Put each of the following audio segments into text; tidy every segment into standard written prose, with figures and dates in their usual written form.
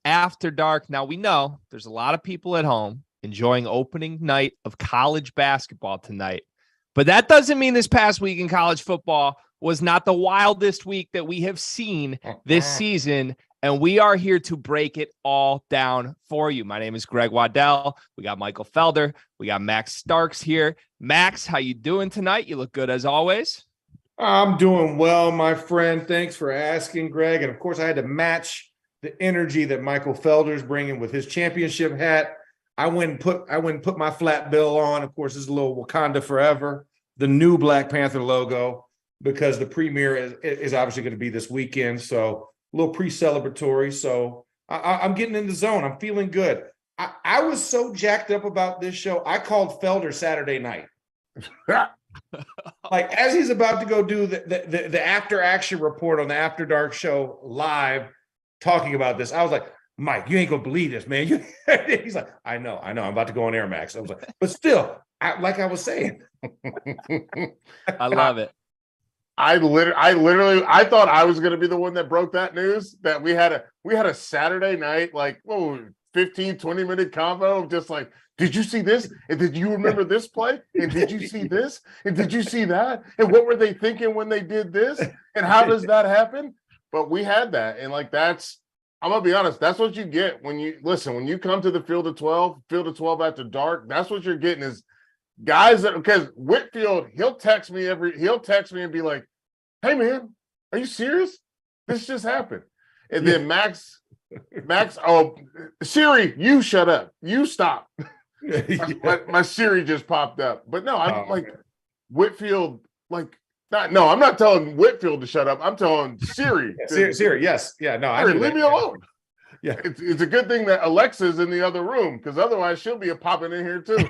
After dark. Now we know there's a lot of people at home enjoying opening night of college basketball tonight, but that doesn't mean this past week in college football was not the wildest week that we have seen this season. And we are here to break it all down for you. My name is Greg Waddell. We got Michael Felder. We got Max Starks here. Max, how you doing tonight? You look good as always. I'm doing well, my friend. Thanks for asking, Greg. And of course, I had to match the energy that Michael Felder's bringing with his championship hat. I went and put my flat bill on. Of course, it's a little Wakanda Forever, the new Black Panther logo, because the premiere is obviously going to be this weekend. So a little pre-celebratory. So I'm getting in the zone. I'm feeling good. I was so jacked up about this show. I called Felder Saturday night. Like, as he's about to go do the after action report on the After Dark show live talking about this, I was like, Mike, you ain't gonna believe this, man. He's like, I know, I'm about to go on Air Max. I was like, but still, like I was saying. I love it. I literally thought I was going to be the one that broke that news, that we had a Saturday night, like, 15, 20-minute convo of just like, did you see this? And did you remember this play? And did you see this? And did you see that? And what were they thinking when they did this? And how does that happen? But we had that. And like, I'm going to be honest, that's what you get when you come to the Field of 12 after dark. That's what you're getting is guys because Whitfield, he'll text me and be like, hey man, are you serious? This just happened. And then Max, oh, Siri, you shut up. You stop. My Siri just popped up. But no, I'm Whitfield, I'm not telling Whitfield to shut up. I'm telling Siri. Siri, yes. Yeah, no, Siri, leave me alone. Yeah, it's a good thing that Alexa's in the other room, because otherwise she'll be popping in here too.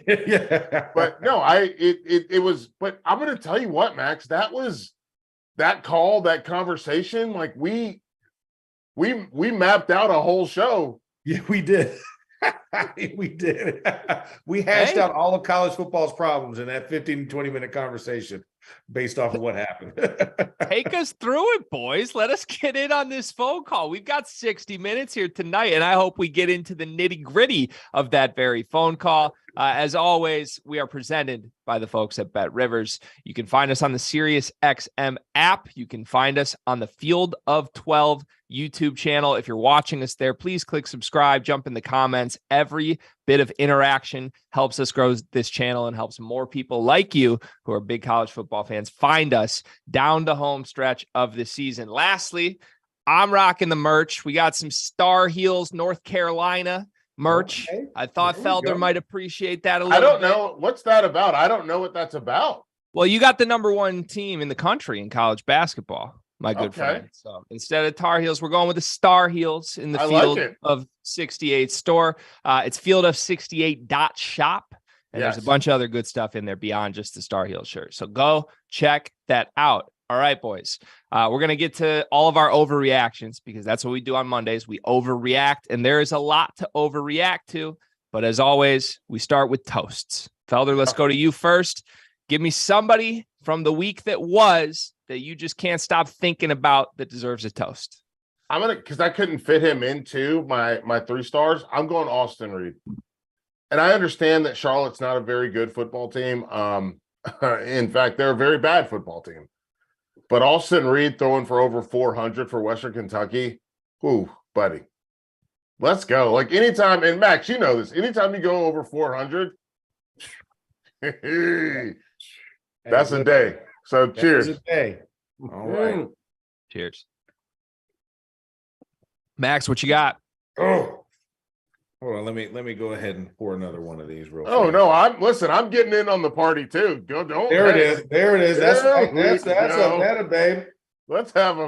Yeah. But no, it was. But I'm going to tell you what, Max, that that conversation, like we mapped out a whole show. Yeah, we did. We did. We hashed out all of college football's problems in that 15 to 20-minute conversation based off of what happened. Take us through it, boys. Let us get in on this phone call. We've got 60 minutes here tonight, and I hope we get into the nitty-gritty of that very phone call. As always, we are presented by the folks at Bet Rivers. You can find us on the SiriusXM app. You can find us on the Field of 12 YouTube channel. If you're watching us there, please click subscribe, jump in the comments. Every bit of interaction helps us grow this channel and helps more people like you who are big college football fans find us down the home stretch of the season. Lastly, I'm rocking the merch. We got some Star Heels, North Carolina merch. Okay. I thought Felder might appreciate that a little bit. I don't know. What's that about? I don't know what that's about. Well, you got the number one team in the country in college basketball, my good friend. So instead of Tar Heels, we're going with the Star Heels in the Field of 68 store. It's field68.shop. And there's a bunch of other good stuff in there beyond just the Star Heels shirt. So go check that out. All right, boys. We're going to get to all of our overreactions because that's what we do on Mondays. We overreact, and there is a lot to overreact to. But as always, we start with toasts. Felder, let's go to you first. Give me somebody from the week that was that you just can't stop thinking about that deserves a toast. Because I couldn't fit him into my 3 stars, I'm going Austin Reed. And I understand that Charlotte's not a very good football team. In fact, they're a very bad football team. But Austin Reed throwing for over 400 for Western Kentucky. Ooh, buddy. Let's go. Like anytime, and Max, you know this, anytime you go over 400, that's a day. So cheers. That's a day. All right. Cheers. Max, what you got? Oh. Hold on, let me go ahead and pour another one of these real fast. No, I'm getting in on the party too. Don't. There it is. That's a babe. Let's have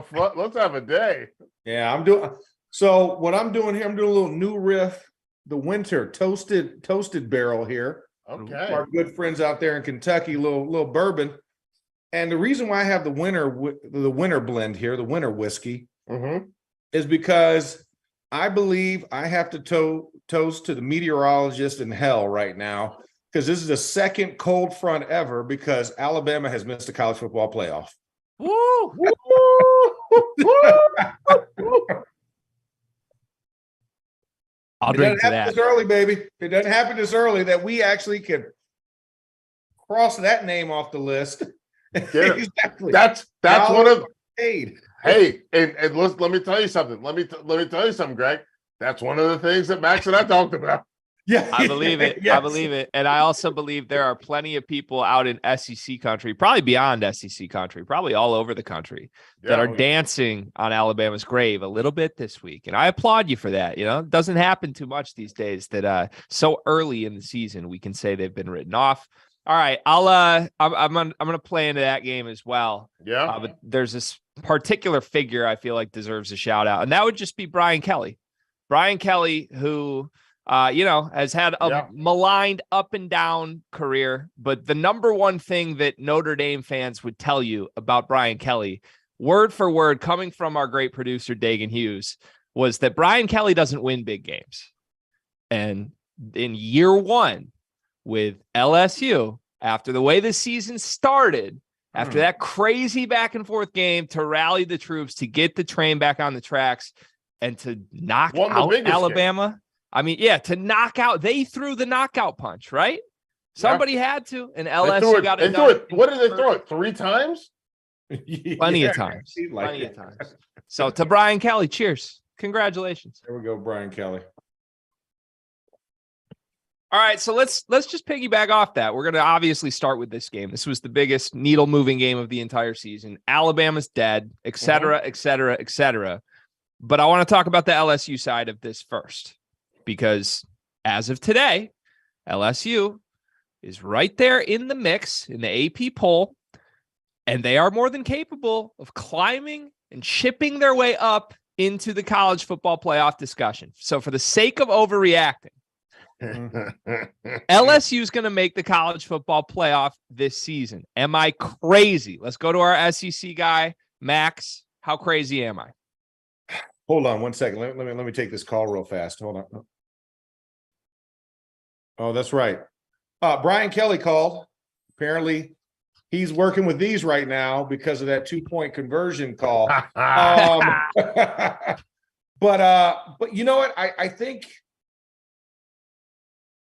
a day. Yeah, I'm doing. So what I'm doing here, I'm doing a little new riff, the winter toasted barrel here. Okay. Our good friends out there in Kentucky, little bourbon. And the reason why I have the winter blend here, the winter whiskey, is because I believe I have to toast to the meteorologist in hell right now, because this is the second cold front ever because Alabama has missed the college football playoff. Woo! I'll It drink doesn't to happen that. this early, baby. It doesn't happen this early that we actually can cross that name off the list. Exactly. That's one of paid. Hey, and let me tell you something. Let me tell you something, Greg. That's one of the things that Max and I talked about. Yeah, I believe it. Yes. I believe it. And I also believe there are plenty of people out in SEC country, probably beyond SEC country, probably all over the country that are dancing on Alabama's grave a little bit this week. And I applaud you for that. You know, it doesn't happen too much these days that so early in the season we can say they've been written off. All right, I'm gonna play into that game as well. Yeah. But there's this particular figure I feel like deserves a shout out, and that would just be Brian Kelly. Brian Kelly, who has had a maligned up and down career, but the number one thing that Notre Dame fans would tell you about Brian Kelly, word for word, coming from our great producer Dagan Hughes, was that Brian Kelly doesn't win big games. And in year one with LSU, after the way the season started, after that crazy back and forth game to rally the troops, to get the train back on the tracks and to knock out Alabama. Game. I mean, to knock out, they threw the knockout punch, right? Somebody had to, and LSU got it done. What did they throw it? 3 times? Plenty of times. Plenty of times. So to Brian Kelly, cheers. Congratulations. There we go, Brian Kelly. All right, so let's just piggyback off that. We're going to obviously start with this game. This was the biggest needle-moving game of the entire season. Alabama's dead, et cetera, et cetera, et cetera. But I want to talk about the LSU side of this first, because as of today, LSU is right there in the mix in the AP poll, and they are more than capable of climbing and chipping their way up into the college football playoff discussion. So for the sake of overreacting, LSU is going to make the college football playoff this season. Am I crazy? Let's go to our SEC guy, Max. How crazy am I? Hold on 1 second. Let me take this call real fast. Hold on. Oh, that's right. Brian Kelly called. Apparently, he's working with these right now because of that 2-point conversion call. But you know what? I think.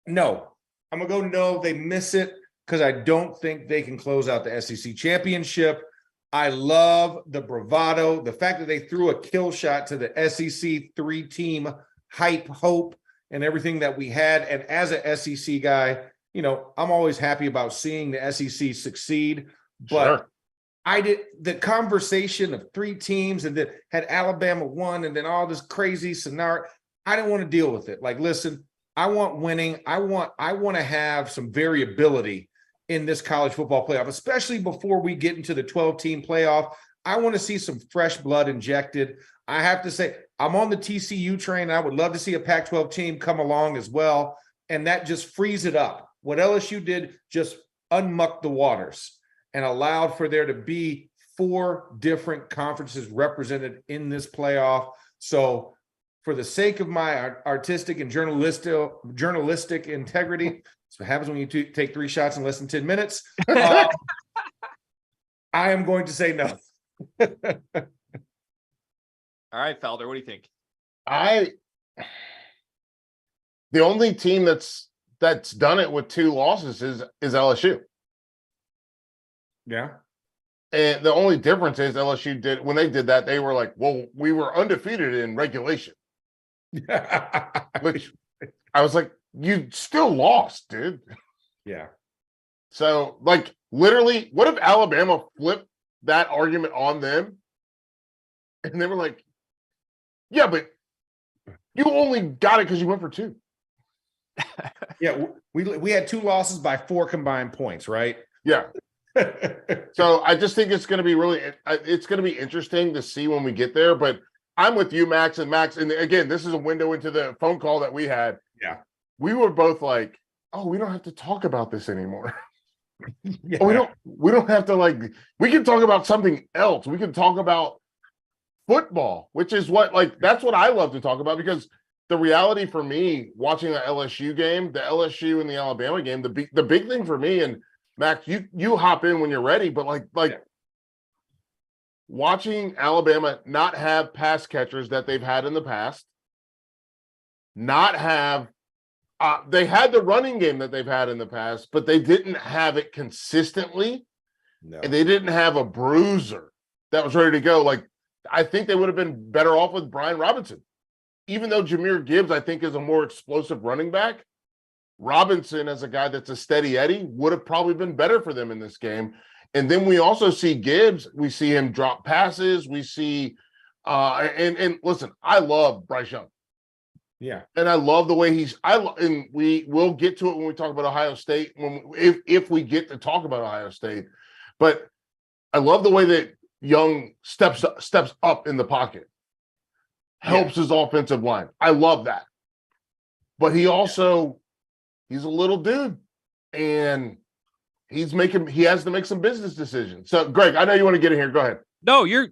No, I'm going to go no. They miss it because I don't think they can close out the SEC championship. I love the bravado, the fact that they threw a kill shot to the SEC 3-team hype, hope, and everything that we had. And as a SEC guy, I'm always happy about seeing the SEC succeed. But the conversation of 3 teams and then had Alabama won and then all this crazy scenario, I didn't want to deal with it. Like, listen, I want winning. I want to have some variability in this college football playoff, especially before we get into the 12-team playoff. I want to see some fresh blood injected. I have to say, I'm on the TCU train. I would love to see a Pac-12 team come along as well, and that just frees it up. What LSU did just unmucked the waters and allowed for there to be 4 different conferences represented in this playoff. So for the sake of my artistic and journalistic integrity, that's what happens when you take 3 shots in less than 10 minutes. I am going to say no. All right, Felder, what do you think? The only team that's done it with 2 losses is LSU. Yeah. And the only difference is LSU did, when they did that, they were like, well, we were undefeated in regulation. Which I was like, you still lost, dude. Yeah. So, like, literally, what if Alabama flipped that argument on them? And they were like, yeah, but you only got it because you went for 2. Yeah, we had 2 losses by 4 combined points, right? Yeah. So I just think it's going to be interesting to see when we get there. But I'm with you, Max. And again, this is a window into the phone call that we had. Yeah. We were both like, oh, we don't have to talk about this anymore. Yeah. Oh, we don't have to, we can talk about something else. We can talk about football, which is that's what I love to talk about, because the reality for me watching the LSU game, the LSU and the Alabama game, the big thing for me, and Max, you hop in when you're ready, but watching Alabama not have pass catchers that they've had in the past, not have they had the running game that they've had in the past, but they didn't have it consistently. No. And they didn't have a bruiser that was ready to go. Like, I think they would have been better off with Brian Robinson. Even though Jahmyr Gibbs, I think, is a more explosive running back, Robinson, as a guy that's a steady Eddie, would have probably been better for them in this game. And then we also see Gibbs. We see him drop passes. We see and listen, I love Bryce Young. Yeah. And I love the way and we will get to it when we talk about Ohio State, if we get to talk about Ohio State. But I love the way that Young steps up in the pocket, helps his offensive line. I love that. But he's a little dude, and he has to make some business decisions. So, Greg, I know you want to get in here. Go ahead. No, you're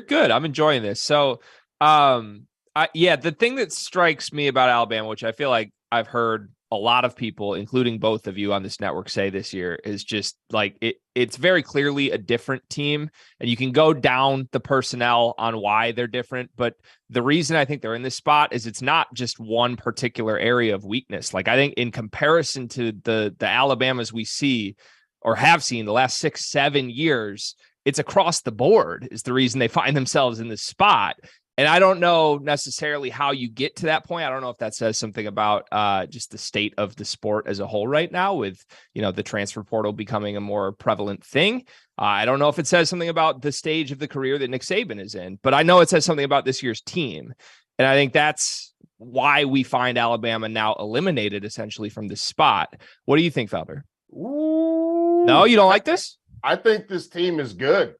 good. I'm enjoying this. So, the thing that strikes me about Alabama, which I feel like I've heard a lot of people, including both of you on this network, say this year, is just like it's very clearly a different team, and you can go down the personnel on why they're different. But the reason I think they're in this spot is it's not just one particular area of weakness. Like, I think in comparison to the Alabamas we see or have seen the last 6-7 years, it's across the board is the reason they find themselves in this spot. And I don't know necessarily how you get to that point. I don't know if that says something about just the state of the sport as a whole right now with, the transfer portal becoming a more prevalent thing. I don't know if it says something about the stage of the career that Nick Saban is in, but I know it says something about this year's team. And I think that's why we find Alabama now eliminated essentially from this spot. What do you think, Felder? Ooh. No, you don't like this? I think this team is good.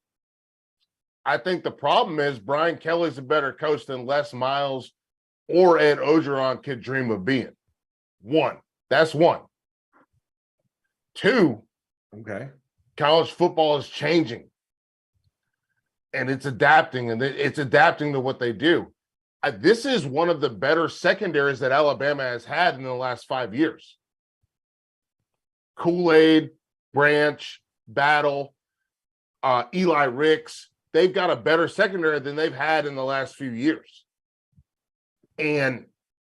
I think the problem is Brian Kelly's a better coach than Les Miles or Ed Orgeron could dream of being. That's one. Two, okay, college football is changing. And it's adapting, and it's adapting to what they do. This is one of the better secondaries that Alabama has had in the last 5 years. Kool-Aid, Branch, Battle, Eli Ricks. They've got a better secondary than they've had in the last few years. And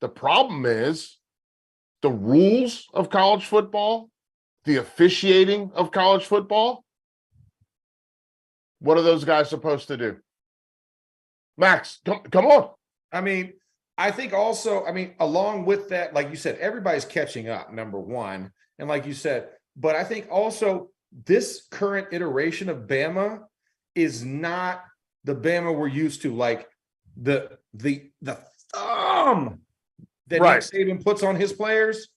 the problem is the rules of college football, the officiating of college football. What are those guys supposed to do? Max, come on. I think also, along with that, like you said, everybody's catching up, number one. And like you said, but I think also this current iteration of Bama is not the Bama we're used to, like the thumb that Nick Saban puts on his players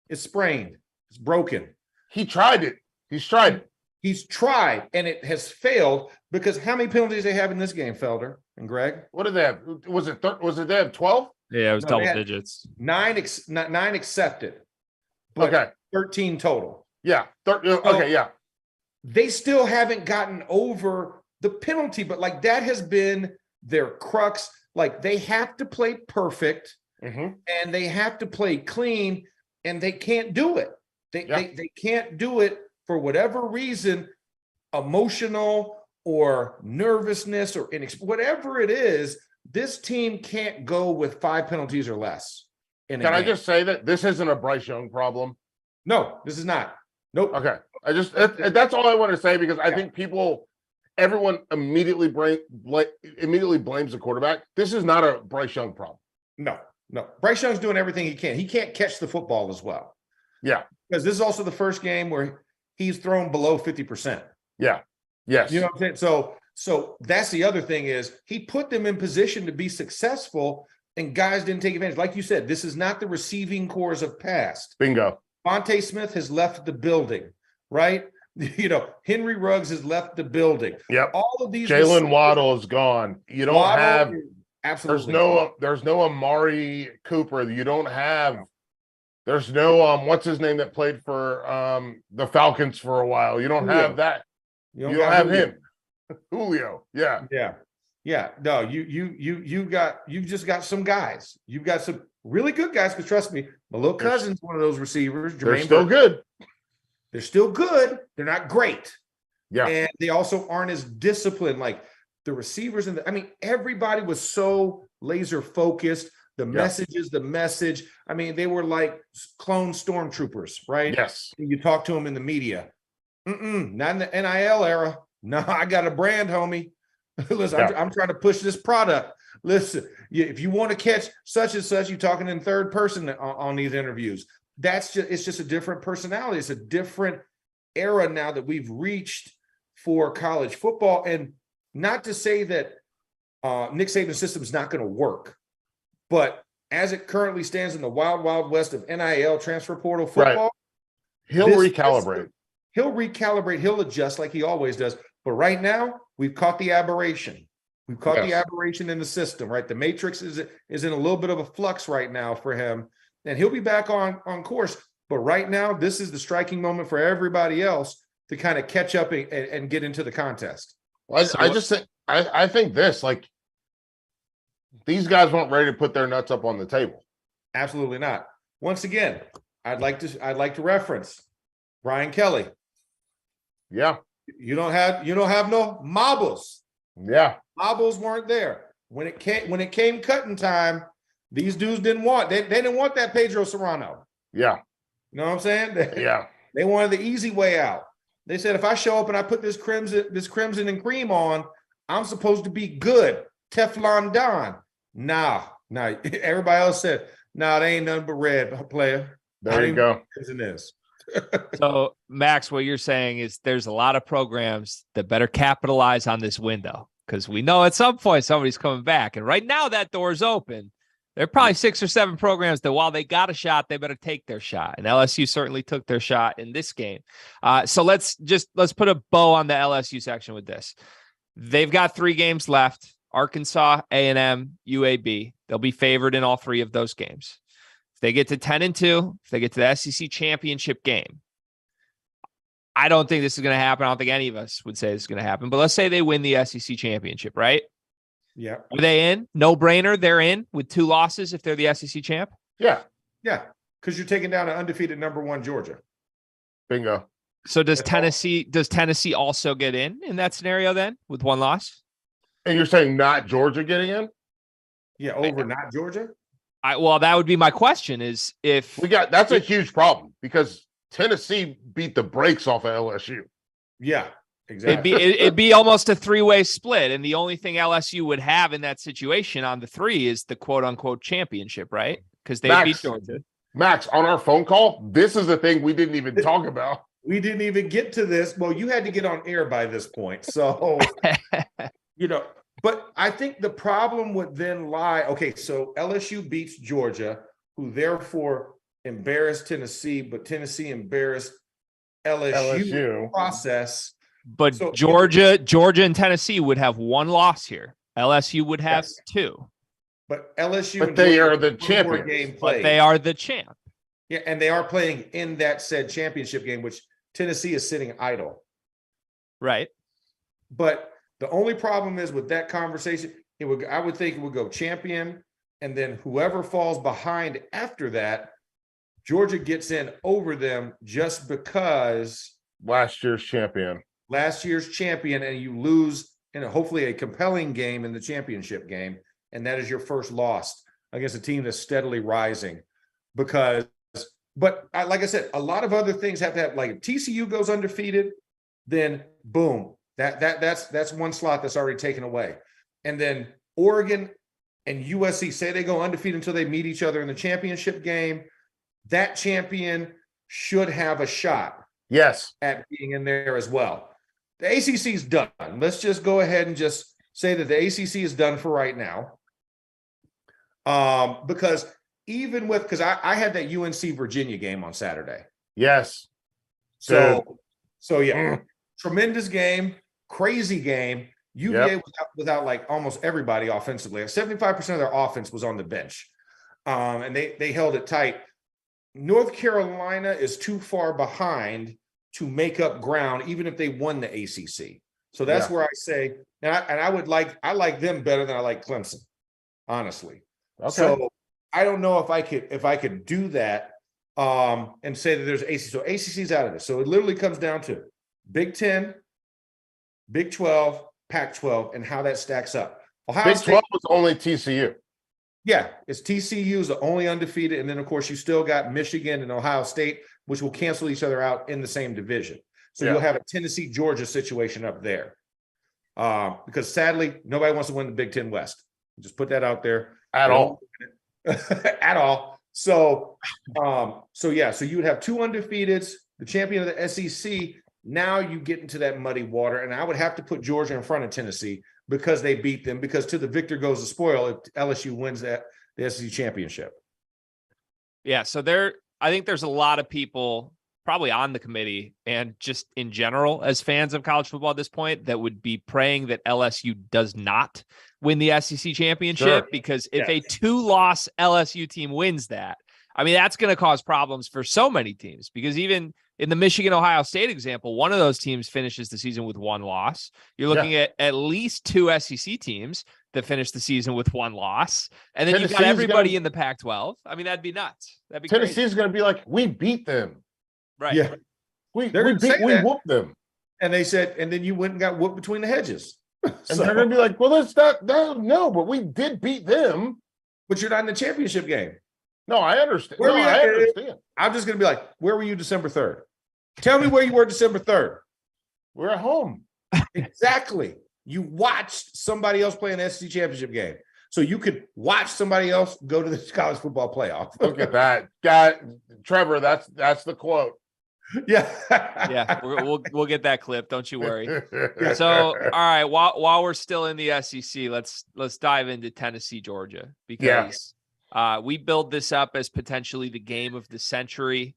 is sprained. It's broken. He tried it. He's tried, and it has failed because how many penalties they have in this game, Felder and Greg? What did they have? Was it they have 12? Yeah, it was double digits. 9 accepted, but 13 total. Yeah. Yeah. They still haven't gotten over the penalty, but like that has been their crux. Like they have to play perfect and they have to play clean, and they can't do it. They can't do it for whatever reason, emotional or nervousness or whatever it is. This team can't go with 5 penalties or less. Can I just say that this isn't a Bryce Young problem? No, this is not. Nope. Okay. That's all I want to say, because I think everyone immediately blames the quarterback. This is not a Bryce Young problem. No. Bryce Young's doing everything he can. He can't catch the football as well. Yeah. Because this is also the first game where he's thrown below 50%. Yeah. Yes. You know what I'm saying? So that's the other thing is he put them in position to be successful, and guys didn't take advantage. Like you said, this is not the receiving cores of past. Bingo. Fonte Smith has left the building, right? Henry Ruggs has left the building. Yep. All of these. Jalen Waddle is gone. You don't have. Absolutely. There's no Amari Cooper. You don't have. There's no what's his name that played for the Falcons for a while. You don't have that. You don't have him. Julio. Yeah. No, you've just got some guys. You've got some really good guys, because trust me, my little cousin's one of those receivers. They're still good. They're still good. They're not great. Yeah. And they also aren't as disciplined. Like the receivers everybody was so laser focused the message. I mean, they were like clone stormtroopers, right? Yes. You talk to them in the media. Not in the NIL era. No, I got a brand, homie. Listen, I'm trying to push this product. Listen, if you want to catch such and such, you're talking in third person on these interviews. It's just a different personality. It's a different era now that we've reached for college football. And not to say that Nick Saban's system is not going to work, but as it currently stands in the wild, wild west of NIL transfer portal football, he'll recalibrate. He'll recalibrate. He'll adjust like he always does. But right now, we've caught the aberration. We've caught the aberration in the system, right? The matrix is in a little bit of a flux right now for him, and he'll be back on course. But right now, this is the striking moment for everybody else to kind of catch up and get into the contest. Well, I think this, like, these guys weren't ready to put their nuts up on the table. Absolutely not. Once again, I'd like to reference Brian Kelly. Yeah. You don't have no marbles. Yeah. Marbles weren't there. When it came cutting time, these dudes didn't want that Pedro Serrano. Yeah. You know what I'm saying? They wanted the easy way out. They said, if I show up and I put this crimson and cream on, I'm supposed to be good. Teflon Don. Nah. Everybody else said, nah, they ain't nothing but red, player. There you go. Crimson is. So, Max, what you're saying is there's a lot of programs that better capitalize on this window, because we know at some point somebody's coming back. And right now that door's open. There are probably 6 or 7 programs that, while they got a shot, they better take their shot. And LSU certainly took their shot in this game. So let's put a bow on the LSU section with this. They've got 3 games left: Arkansas, A&M, UAB. They'll be favored in all 3 of those games. If they get to 10-2, if they get to the SEC championship game, I don't think this is going to happen. I don't think any of us would say this is going to happen. But let's say they win the SEC championship, right? Yeah. Are they in? No brainer. They're in with 2 losses if they're the SEC champ. Yeah. Because you're taking down an undefeated #1 Georgia. Bingo. So does Tennessee also get in that scenario then with 1 loss? And you're saying not Georgia getting in? Yeah, over not Georgia? Well, that would be my question, is if that's a huge problem, because Tennessee beat the brakes off of LSU. Yeah. Exactly. It'd be almost a 3-way split, and the only thing LSU would have in that situation on the 3 is the quote unquote championship, right? Because they beat Georgia. Max, on our phone call, this is the thing we didn't even talk about. We didn't even get to this. Well, you had to get on air by this point, so But I think the problem would then lie. Okay, so LSU beats Georgia, who therefore embarrassed Tennessee, but Tennessee embarrassed LSU. Process. But so, Georgia and Tennessee would have 1 loss here. LSU would have 2. But LSU, but they are the champions. But they are the champ. Yeah, and they are playing in that said championship game, which Tennessee is sitting idle. Right. But the only problem is with that conversation, I would think it would go champion, and then whoever falls behind after that, Georgia gets in over them just because last year's champion, and you lose in hopefully a compelling game in the championship game, and that is your first loss against a team that's steadily rising. Like I said, a lot of other things have to have, like if TCU goes undefeated, then boom, that's 1 slot that's already taken away. And then Oregon and USC, say they go undefeated until they meet each other in the championship game, that champion should have a shot. Yes. At being in there as well. The ACC is done. Let's just go ahead and just say that the ACC is done for right now. Because I had that UNC Virginia game on Saturday. Yes. So yeah, tremendous game, crazy game. UVA without like almost everybody offensively. 75% of their offense was on the bench. And they held it tight. North Carolina is too far behind to make up ground, even if they won the ACC. So that's where I say, I like them better than I like Clemson, honestly. Okay. So I don't know if I could do that and say that there's ACC. So ACC's out of this. So it literally comes down to Big 10, Big 12, Pac-12, and how that stacks up. Big 12 was only TCU. Yeah, it's TCU is the only undefeated, and then of course you still got Michigan and Ohio State, which will cancel each other out in the same division. So you'll have a Tennessee Georgia situation up there, because sadly nobody wants to win the Big Ten West. Just put that out there at all. at all. So yeah, so you would have two undefeateds, the champion of the SEC. Now you get into that muddy water, and I would have to put Georgia in front of Tennessee because they beat them, because to the victor goes the spoil if LSU wins the SEC championship. Yeah, so I think there's a lot of people probably on the committee and just in general as fans of college football at this point that would be praying that LSU does not win the SEC championship, because if a 2-loss LSU team wins that, I mean, that's going to cause problems for so many teams, because even in the Michigan-Ohio State example, one of those teams finishes the season with 1 loss. You're looking at least 2 SEC teams that finish the season with 1 loss. And then you've got everybody in the Pac-12. I mean, that'd be nuts. That'd be Tennessee's going to be like, we beat them. Right. Yeah. We whooped them. And they said, and then you went and got whooped between the hedges. And they're going to be like, well, that's not, no, but we did beat them. But you're not in the championship game. No, I understand. I understand. I'm just going to be like, where were you December 3rd? Tell me where you were December 3rd. We're at home. Exactly. You watched somebody else play an SEC championship game. So you could watch somebody else go to the college football playoff. Look at that. God, Trevor, that's the quote. Yeah. Yeah, we'll get that clip. Don't you worry. So, all right, while we're still in the SEC, let's dive into Tennessee, Georgia, because we build this up as potentially the game of the century,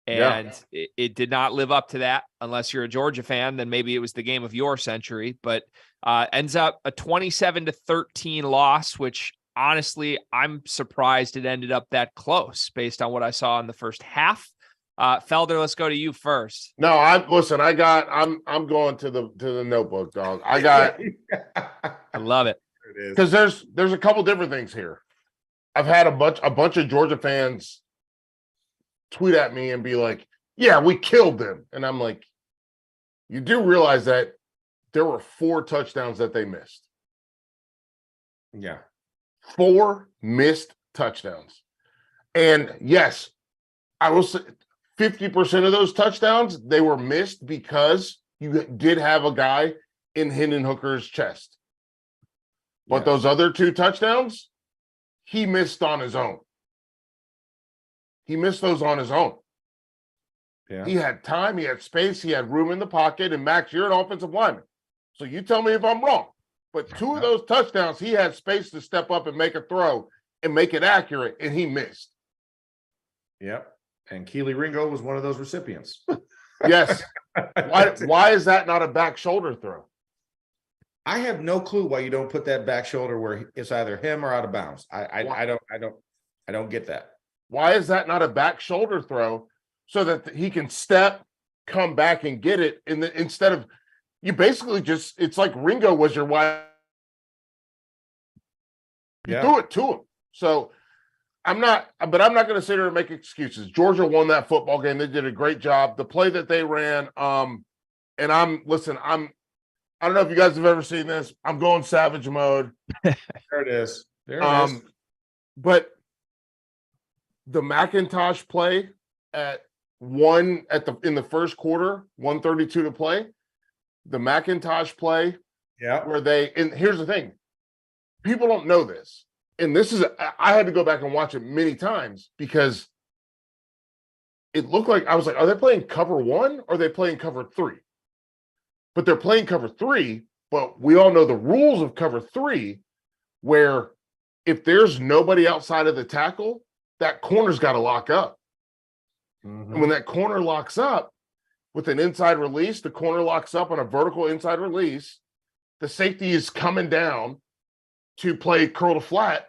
and it did not live up to that. Unless you're a Georgia fan, then maybe it was the game of your century, but ends up a 27-13 loss, which honestly, I'm surprised it ended up that close based on what I saw in the first half. Felder, let's go to you first. No, I'm going to the notebook, dog. I love it. Because there's a couple different things here. I've had a bunch of Georgia fans tweet at me and be like, yeah, we killed them. And I'm like, you do realize that there were 4 touchdowns that they missed. Yeah. 4 missed touchdowns. And yes, I will say 50% of those touchdowns, they were missed because you did have a guy in Hendon Hooker's chest. But those other 2 touchdowns, he missed on his own. He missed those on his own. Yeah. He had time, he had space, he had room in the pocket. And Max, you're an offensive lineman. So you tell me if I'm wrong. But 2 of those touchdowns, he had space to step up and make a throw and make it accurate, and he missed. Yep. And Keely Ringo was one of those recipients. Yes. Why is that not a back shoulder throw? I have no clue why you don't put that back shoulder where it's either him or out of bounds. I don't get that. Why is that not a back shoulder throw so that he can step, come back and get it instead of you basically just, it's like Ringo was your wide. You threw it to him. So I'm not going to sit here and make excuses. Georgia won that football game. They did a great job. The play that they ran, and I don't know if you guys have ever seen this. I'm going savage mode. There it is. There it is. But the McIntosh play in the first quarter, 1:32 to play. The McIntosh play, where and here's the thing, people don't know this, and I had to go back and watch it many times because it looked like I was like, are they playing cover 1 or are they playing cover 3? But they're playing cover 3, but we all know the rules of cover 3, where if there's nobody outside of the tackle, that corner's got to lock up. Mm-hmm. And when that corner locks up with an inside release, the corner locks up on a vertical inside release, the safety is coming down to play curl to flat.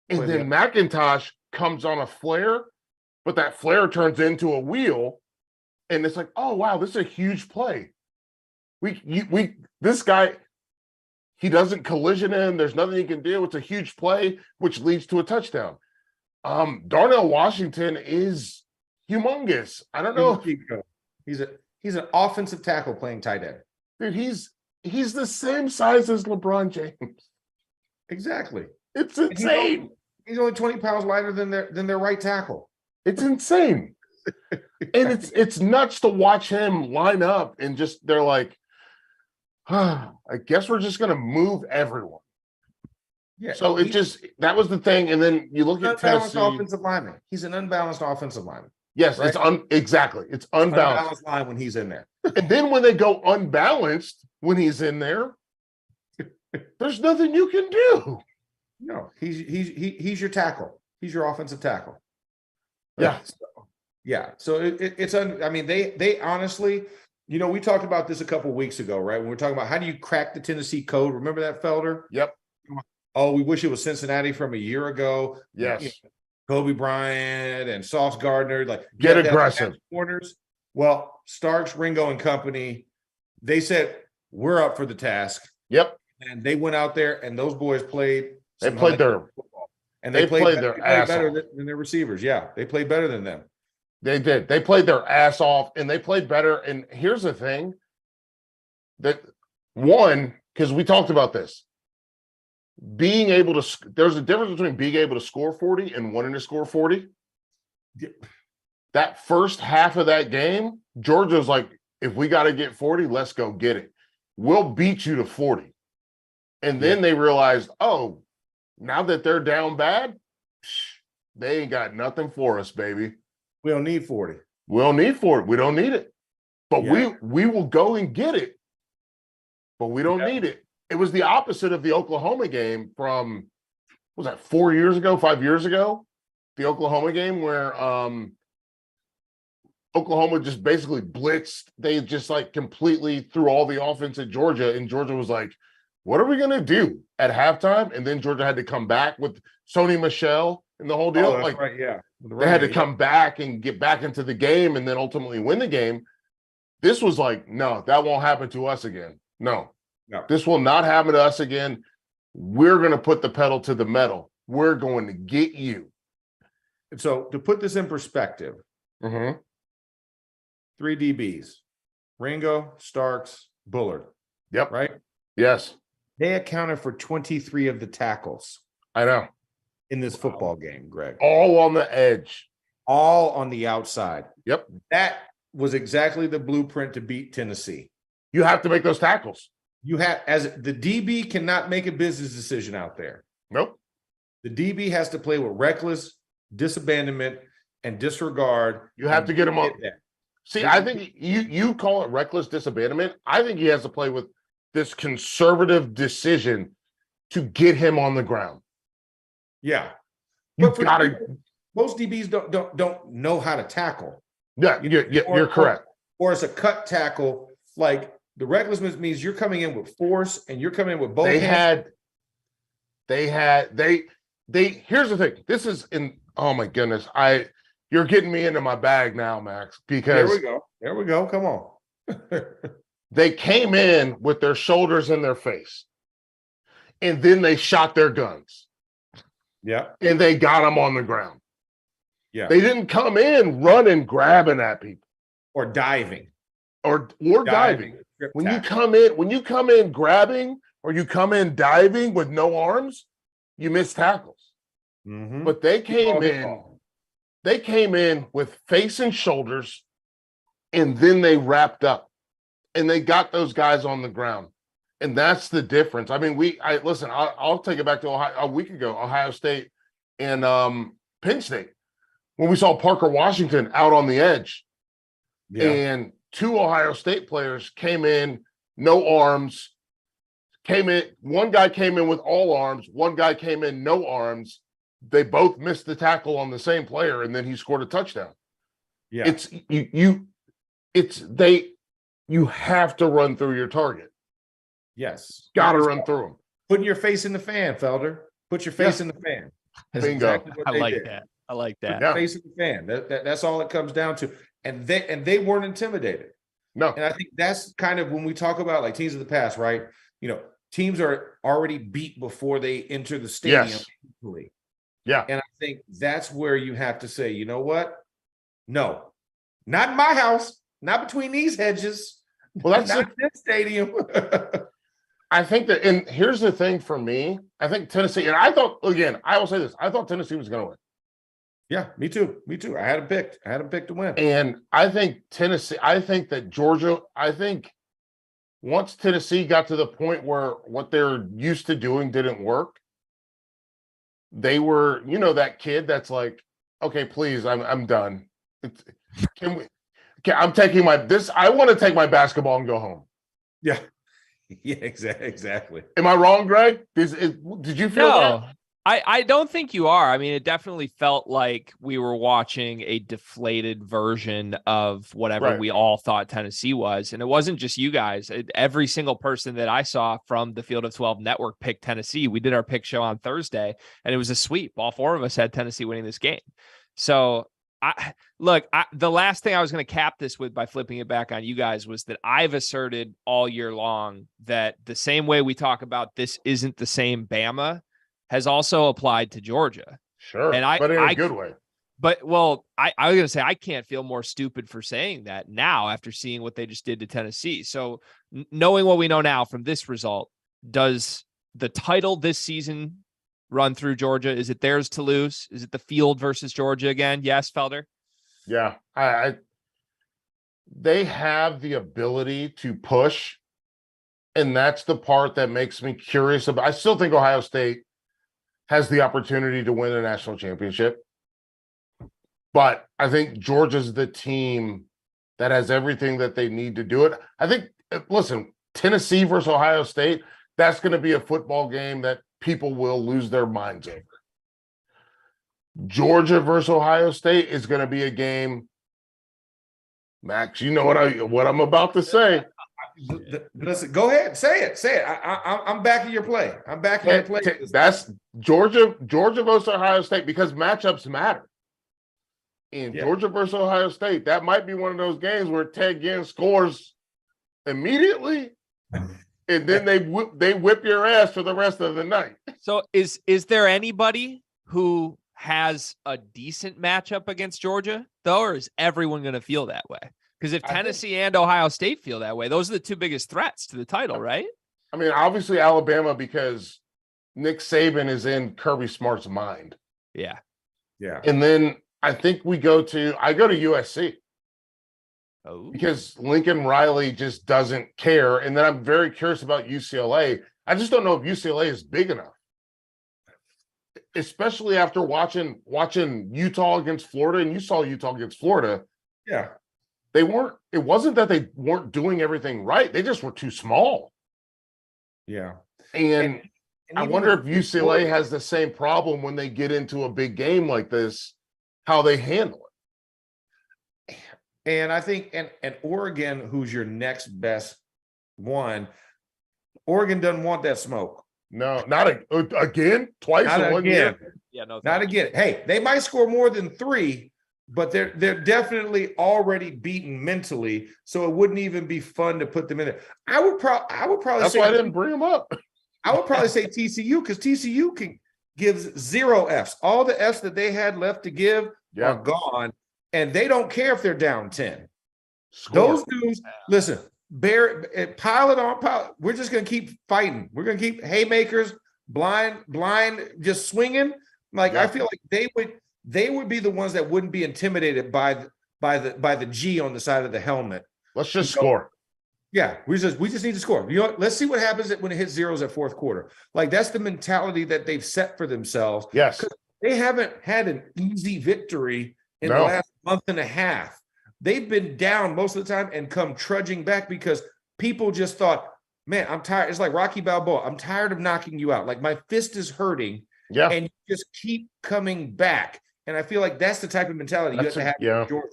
And then McIntosh comes on a flare, but that flare turns into a wheel. And it's like, oh, wow, this is a huge play. This guy, he doesn't collision in. There's nothing he can do. It's a huge play, which leads to a touchdown. Darnell Washington is humongous. I don't know. He's an offensive tackle playing tight end. Dude, he's the same size as LeBron James. Exactly. It's insane. He's only 20 pounds lighter than their right tackle. It's insane. And it's nuts to watch him line up and just they're like, I guess we're just gonna move everyone. Yeah. So that was the thing. And then you look at Tennessee. Offensive lineman. He's an unbalanced offensive lineman. Yes, right? Exactly. It's unbalanced line when he's in there. And then when they go unbalanced when he's in there, there's nothing you can do. No, he's your tackle. He's your offensive tackle. Yeah. So I mean, they honestly, we talked about this a couple of weeks ago, right? When we're talking about how do you crack the Tennessee code? Remember that, Felder? Yep. Oh, we wish it was Cincinnati from a year ago. Yes. Kobe Bryant and Sauce Gardner, like get aggressive corners. Well, Starks, Ringo, and company, they said we're up for the task. Yep. And they went out there, and those boys played. They played their football, and they played their ass better off. than their receivers. Yeah, they played better than them. They did. They played their ass off, and they played better. And here's the thing: because we talked about this. Being able to, there's a difference between being able to score 40 and wanting to score 40. That first half of that game, Georgia's like, if we got to get 40, let's go get it. We'll beat you to 40. And then they realized, oh, now that they're down bad, they ain't got nothing for us, baby. We don't need 40. We don't need 40. We don't need it. But we will go and get it. But we don't need it. It was the opposite of the Oklahoma game from, what was that, 5 years ago? The Oklahoma game where Oklahoma just basically blitzed. They just like completely threw all the offense at Georgia, and Georgia was like, what are we going to do at halftime? And then Georgia had to come back with Sony Michel and the whole deal. Oh, that's right, yeah. They had to come back and get back into the game and then ultimately win the game. This was like, no, that won't happen to us again. No. This will not happen to us again. We're going to put the pedal to the metal. We're going to get you. So to put this in perspective, 3 DBs, Ringo, Starks, Bullard. Yep. Right? Yes. They accounted for 23 of the tackles. I know. In this football game, Greg. All on the edge. All on the outside. Yep. That was exactly the blueprint to beat Tennessee. You have to make those tackles. You have, as the DB cannot make a business decision out there. Nope. The DB has to play with reckless disabandonment and disregard. You have to get him on. See, I think you call it reckless disabandonment. I think he has to play with this conservative decision to get him on the ground. Yeah. You've got to. Most DBs don't know how to tackle. Yeah, you're correct. Or it's a cut tackle. Like the recklessness means you're coming in with force and you're coming in with both hands. Here's the thing. This is oh my goodness. You're getting me into my bag now, Max, because There we go. Come on. They came in with their shoulders in their face, and then they shot their guns. Yeah. And they got them on the ground. Yeah. They didn't come in running, grabbing at people. Or diving. Or diving. When you come in grabbing or you come in diving with no arms, you miss tackles. Mm-hmm. But they came in with face and shoulders, and then they wrapped up. And they got those guys on the ground. And that's the difference. I mean, listen, I'll take it back to a week ago, Ohio State and Penn State, when we saw Parker Washington out on the edge. Yeah. And 2 Ohio State players came in, no arms, one guy came in with all arms, one guy came in no arms. They both missed the tackle on the same player, and then he scored a touchdown. Yeah. You have to run through your target. Yes. Got to run through them. Putting your face in the fan, Felder. Put your face in the fan. That's bingo. Exactly I like that. I like that. Put your face in the fan. That's all it comes down to. And they weren't intimidated. No. And I think that's kind of when we talk about like teams of the past, right? Teams are already beat before they enter the stadium. Yes. Yeah. And I think that's where you have to say, you know what? No, not in my house. Not between these hedges. Well, that's not in this stadium. I think that, and here's the thing for me. I think Tennessee, and I thought, again, I will say this. I thought Tennessee was going to win. Yeah, me too. Me too. I had them picked. I had them picked to win. And I think Tennessee, I think that Georgia, I think once Tennessee got to the point where what they're used to doing didn't work, they were, that kid that's like, okay, please, I'm done. I'm taking I want to take my basketball and go home. Yeah. Yeah, exactly. Am I wrong, Greg? Did you feel that? I don't think you are. I mean, it definitely felt like we were watching a deflated version of whatever we all thought Tennessee was. And it wasn't just you guys. Every single person that I saw from the Field of 12 network picked Tennessee. We did our pick show on Thursday, and it was a sweep. All four of us had Tennessee winning this game. So the last thing I was going to cap this with by flipping it back on you guys was that I've asserted all year long that the same way we talk about this isn't the same Bama has also applied to Georgia. Sure. And but in a good way. But I was going to say, I can't feel more stupid for saying that now after seeing what they just did to Tennessee. So knowing what we know now from this result, does the title this season run through Georgia? Is it theirs to lose? Is it the field versus Georgia again? Yes, Felder? Yeah. They have the ability to push, and that's the part that makes me curious about. I still think Ohio State has the opportunity to win a national championship, but I think Georgia's the team that has everything that they need to do it. I think, listen, Tennessee versus Ohio State, that's going to be a football game that people will lose their minds over. Georgia versus Ohio State is going to be a game. Max, you know what I'm about to say. Listen, go ahead, say it. I'm backing your play. I'm backing your play. That's Georgia versus Ohio State, because matchups matter. In Georgia versus Ohio State, that might be one of those games where Ted Ginn scores immediately, and then they whip your ass for the rest of the night. So is there anybody who has a decent matchup against Georgia, though, or is everyone going to feel that way? Because if Tennessee and Ohio State feel that way, those are the two biggest threats to the title, right? I mean, obviously Alabama, because Nick Saban is in Kirby Smart's mind. Yeah. And then I think I go to USC. Oh. Because Lincoln Riley just doesn't care. And then I'm very curious about UCLA. I just don't know if UCLA is big enough, especially after watching Utah against Florida. And you saw Utah against Florida. Yeah. It wasn't that they weren't doing everything right. They just were too small. Yeah. And I wonder if UCLA has the same problem when they get into a big game like this, how they handle it. And I think, and Oregon, who's your next best one, Oregon doesn't want that smoke. No, not again, twice in 1 year. Yeah, no, not again. Hey, they might score more than 3, but they're definitely already beaten mentally, so it wouldn't even be fun to put them in there. I would probably That's say, why I didn't bring them up. I would probably say TCU, because TCU gives 0 Fs. All the Fs that they had left to give are gone, and they don't care if they're down 10. Those dudes, listen, pile it on. We're just going to keep fighting. We're going to keep haymakers, blind, just swinging. I feel like they would be the ones that wouldn't be intimidated by the G on the side of the helmet. Let's just score. Yeah, we just need to score. You know what? Let's see what happens when it hits zeros at fourth quarter. That's the mentality that they've set for themselves. Yes. They haven't had an easy victory in the last month and a half. They've been down most of the time and come trudging back because people just thought, man, I'm tired. It's like Rocky Balboa. I'm tired of knocking you out. My fist is hurting. Yeah. And you just keep coming back. And I feel like that's the type of mentality you have to have in Georgia.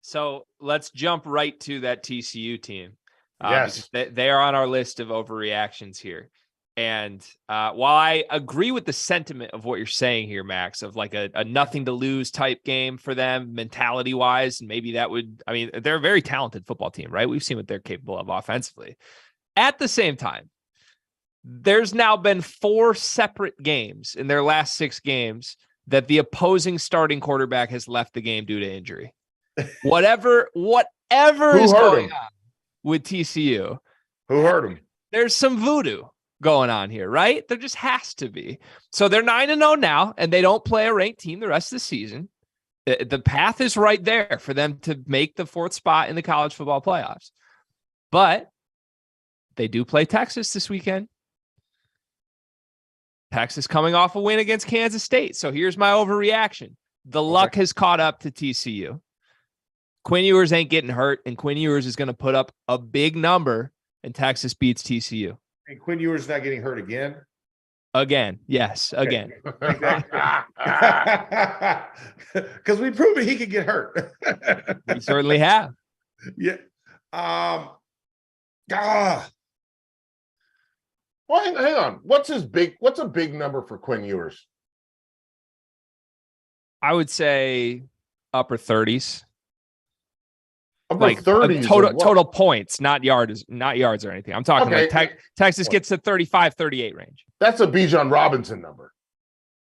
So let's jump right to that TCU team. Yes. They are on our list of overreactions here. And while I agree with the sentiment of what you're saying here, Max, of a nothing to lose type game for them mentality wise, and maybe that would, they're a very talented football team, right? We've seen what they're capable of offensively. At the same time, there's now been 4 separate games in their last 6 games that the opposing starting quarterback has left the game due to injury. Whatever is going on with TCU. Who hurt him? There's some voodoo going on here, right? There just has to be. So they're 9-0 now, and they don't play a ranked team the rest of the season. The path is right there for them to make the 4th spot in the college football playoffs. But they do play Texas this weekend. Texas coming off a win against Kansas State. So here's my overreaction. The luck has caught up to TCU. Quinn Ewers ain't getting hurt, and Quinn Ewers is going to put up a big number, and Texas beats TCU. And Quinn Ewers not getting hurt again? Again. Yes, again. Because we proved he could get hurt. We certainly have. Yeah. Well, hang on. What's a big number for Quinn Ewers? I would say upper 30s. Upper Like 30s total points, not yards or anything. I'm talking like Texas gets to 35, 38 range. That's a Bijan Robinson number.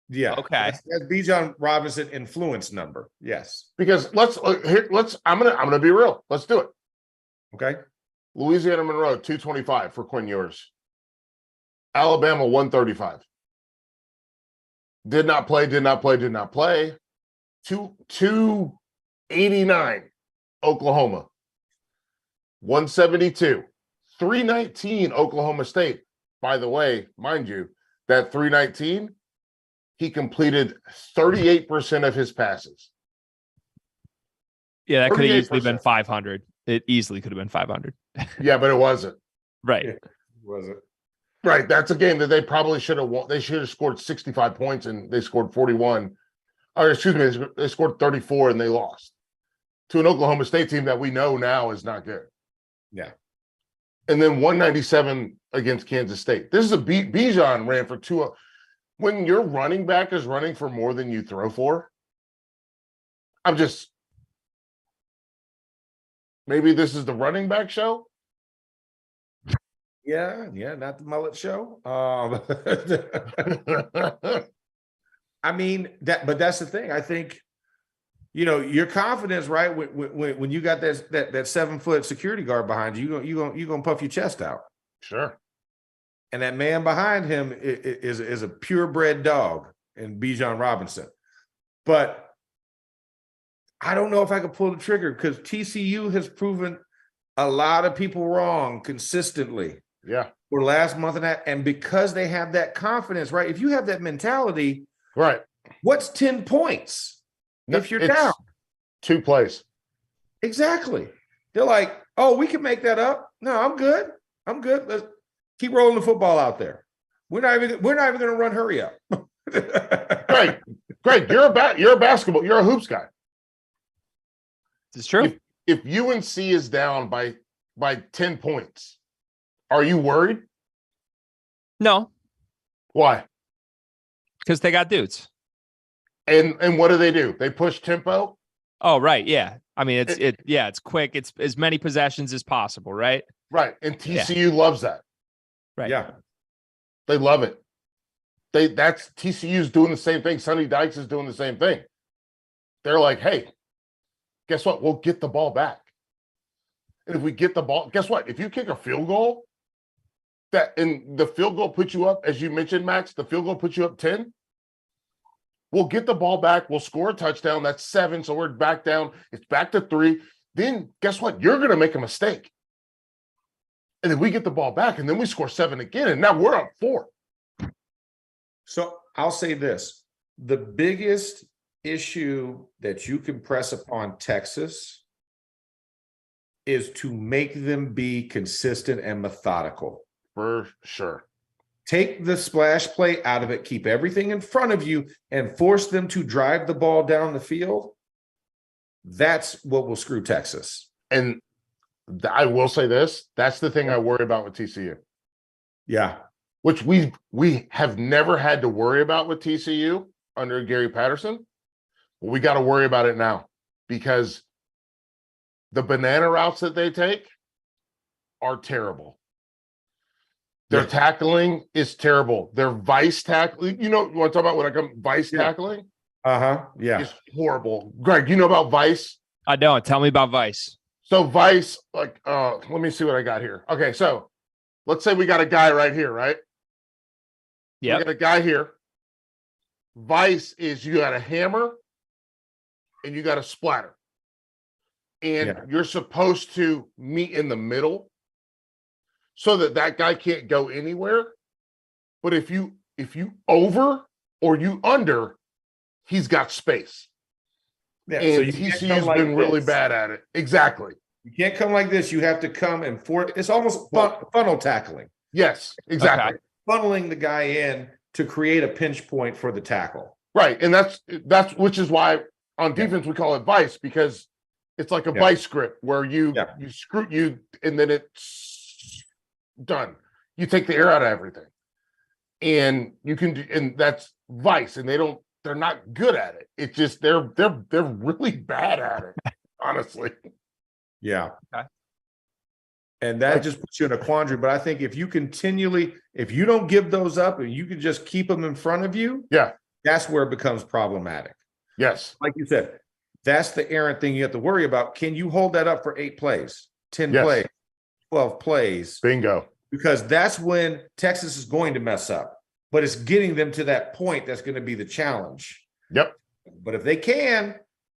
Yeah. Okay. That's Bijan Robinson influence number. Yes. Because I'm gonna be real. Let's do it. Okay. Louisiana Monroe 225 for Quinn Ewers. Alabama 135. Did not play. 289. Oklahoma. 172. 319 Oklahoma State. By the way, mind you, that 319, he completed 38% of his passes. Yeah, that could have easily been 500. It easily could have been 500. Yeah, but it wasn't. Right. Yeah, wasn't. Right. That's a game that they probably should have won. They should have scored 65 points and they scored 41. Or excuse me, they scored 34 and they lost to an Oklahoma State team that we know now is not good. Yeah. And then 197 against Kansas State. This is a Bijan ran for 2. When your running back is running for more than you throw for, maybe this is the running back show. Yeah, not the mullet show. I mean but that's the thing. I think, your confidence, right? When you got that 7-foot security guard behind you, you're gonna puff your chest out. Sure. And that man behind him is a purebred dog in Bijan Robinson. But I don't know if I could pull the trigger because TCU has proven a lot of people wrong consistently. Yeah. For last month and because they have that confidence, right? If you have that mentality, right? What's 10 points if you're down? 2 plays. Exactly. They're like, oh, we can make that up. No, I'm good. Let's keep rolling the football out there. We're not even going to run hurry up. Greg, you're a hoops guy. It's true. If UNC is down by 10 points, are you worried? No. Why? Because they got dudes. And what do? They push tempo? Oh, right. Yeah. I mean, it's quick. It's as many possessions as possible, right? Right. And TCU loves that. Right. Yeah. They love it. That's TCU's doing the same thing. Sonny Dykes is doing the same thing. They're like, hey, guess what? We'll get the ball back. And if we get the ball, guess what? If you kick a field goal, and the field goal puts you up, as you mentioned, Max, the field goal puts you up 10. We'll get the ball back. We'll score a touchdown. That's 7. So we're back down. It's back to 3. Then guess what? You're going to make a mistake. And then we get the ball back and then we score 7 again. And now we're up 4. So I'll say this. The biggest issue that you can press upon Texas is to make them be consistent and methodical. For sure. Take the splash play out of it, keep everything in front of you, and force them to drive the ball down the field. That's what will screw Texas. And I will say this. That's the thing I worry about with TCU. Yeah. Which we have never had to worry about with TCU under Gary Patterson. But we got to worry about it now because the banana routes that they take are terrible. Their tackling is terrible. Their vice tackling, you want to talk about what I call vice tackling? Yeah. It's horrible. Greg, you know about vice? I don't. Tell me about vice. So vice, let me see what I got here. Okay, so let's say we got a guy right here, right? Yeah. We got a guy here. Vice is you got a hammer and you got a splatter. And you're supposed to meet in the middle so that guy can't go anywhere. But if you over or you under, he's got space. Yeah, and so TCU's been really bad at it. Exactly. You can't come like this. You have to come and it's almost funnel tackling. Yes, exactly. Okay. Funneling the guy in to create a pinch point for the tackle. Right. And that's which is why on defense we call it vice, because it's like a vice grip where you screw you and then it's done. You take the air out of everything. And you can do, and that's vice, and they're not good at it. It's just they're really bad at it, honestly. Yeah. Okay. And that just puts you in a quandary. But I think if you don't give those up and you can just keep them in front of you, that's where it becomes problematic. Yes. Like you said, that's the errant thing you have to worry about. Can you hold that up for 8 plays, 10 plays, 12 plays? Bingo. Because that's when Texas is going to mess up. But it's getting them to that point that's going to be the challenge. Yep. But if they can,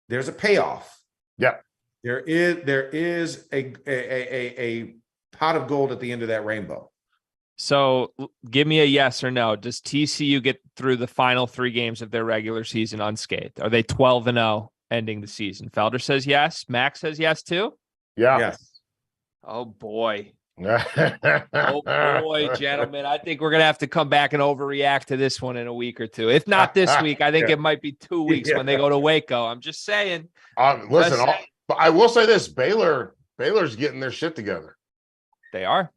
there's a payoff. Yep. There is a pot of gold at the end of that rainbow. So give me a yes or no. Does TCU get through the final 3 games of their regular season unscathed? Are they 12-0 ending the season? Felder says yes. Max says yes too. Yeah. Yes. Oh boy. Oh boy, gentlemen. I think we're gonna have to come back and overreact to this one in a week or two. If not this week, I think it might be 2 weeks when they go to Waco. I'm just saying. Listen, but I will say this: Baylor's getting their shit together. They are.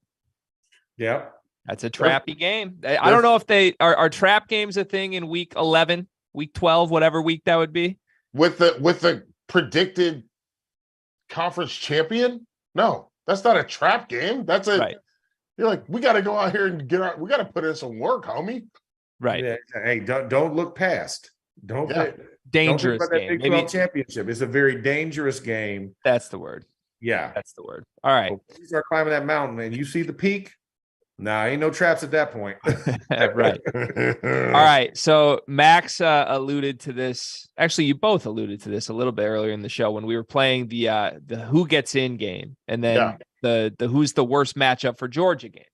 Yeah. That's a trappy game. I don't know if they are trap games a thing in week 11, week 12, whatever week that would be. With the predicted conference champion? No, that's not a trap game. That's you're like, we got to go out here and we got to put in some work, homie. Right. Yeah. Hey, don't look past. Dangerous don't game. Big 12 championship. It's a very dangerous game. That's the word. Yeah. That's the word. All right. You start climbing that mountain and you see the peak. Nah, ain't no traps at that point. Right. All right. So Max alluded to this. Actually, you both alluded to this a little bit earlier in the show when we were playing the who gets in game, and then the who's the worst matchup for Georgia game.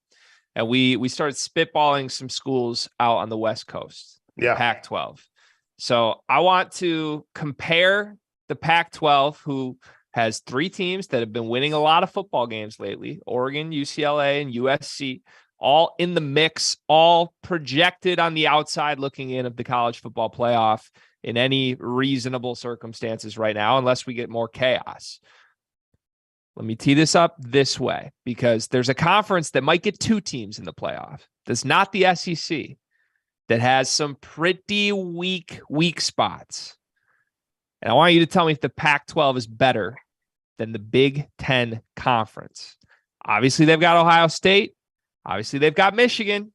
And we started spitballing some schools out on the West Coast. Yeah. Pac-12. So I want to compare the Pac-12, who has 3 teams that have been winning a lot of football games lately: Oregon, UCLA, and USC, all in the mix, all projected on the outside looking in of the college football playoff in any reasonable circumstances right now, unless we get more chaos. Let me tee this up this way, because there's a conference that might get 2 teams in the playoff. That's not the SEC, that has some pretty weak spots. And I want you to tell me if the Pac-12 is better than the Big Ten Conference. Obviously, they've got Ohio State. Obviously, they've got Michigan.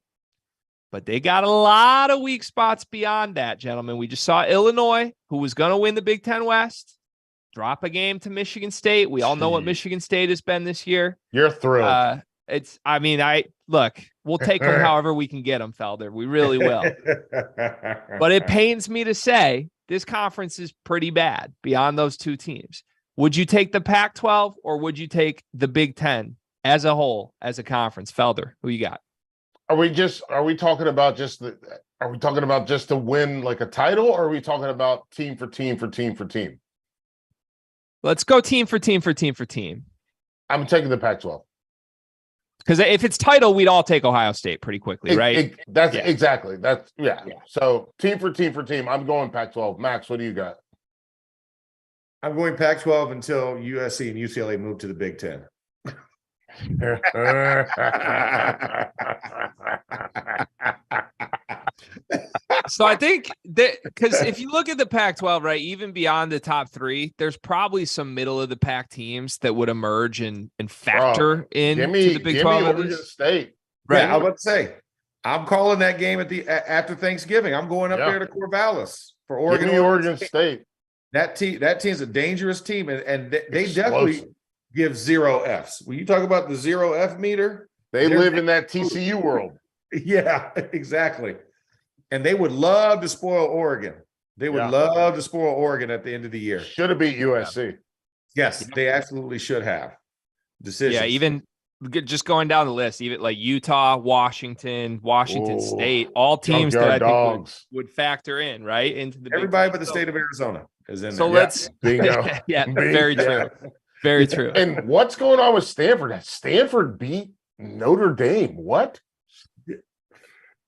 But they got a lot of weak spots beyond that, gentlemen. We just saw Illinois, who was going to win the Big Ten West, drop a game to Michigan State. We all know what Michigan State has been this year. You're thrilled. We'll take them however we can get them, Felder. We really will. But it pains me to say this conference is pretty bad beyond those 2 teams. Would you take the Pac-12 or would you take the Big Ten as a whole, as a conference? Felder, who you got? Are we talking about just to win like a title, or are we talking about team for team for team for team? Let's go team for team for team for team. I'm taking the Pac-12. Because if it's title, we'd all take Ohio State pretty quickly, right? Exactly. So team for team for team, I'm going Pac-12. Max, what do you got? I'm going Pac-12 until USC and UCLA move to the Big Ten. So I think that, because if you look at the Pac-12, right, even beyond the top 3, there's probably some middle of the pack teams that would emerge and factor into the Big 12. Oregon State. Right. Yeah, I was about to say, I'm calling that game after Thanksgiving. I'm going up there to Corvallis for Oregon. Oregon State. That team's a dangerous team, and they definitely give 0 Fs. When you talk about the 0 F meter, They live in that TCU world. Yeah, exactly. And they would love to spoil Oregon. They would love to spoil Oregon at the end of the year. Should have beat USC. Yes, they absolutely should have. Decisions. Yeah, even just going down the list, even like Utah, Washington State, all teams that I think would factor in, right? Into the everybody but the state of Arizona is in there. So let's bingo. Very true. Very true. And what's going on with Stanford? Stanford beat Notre Dame. What?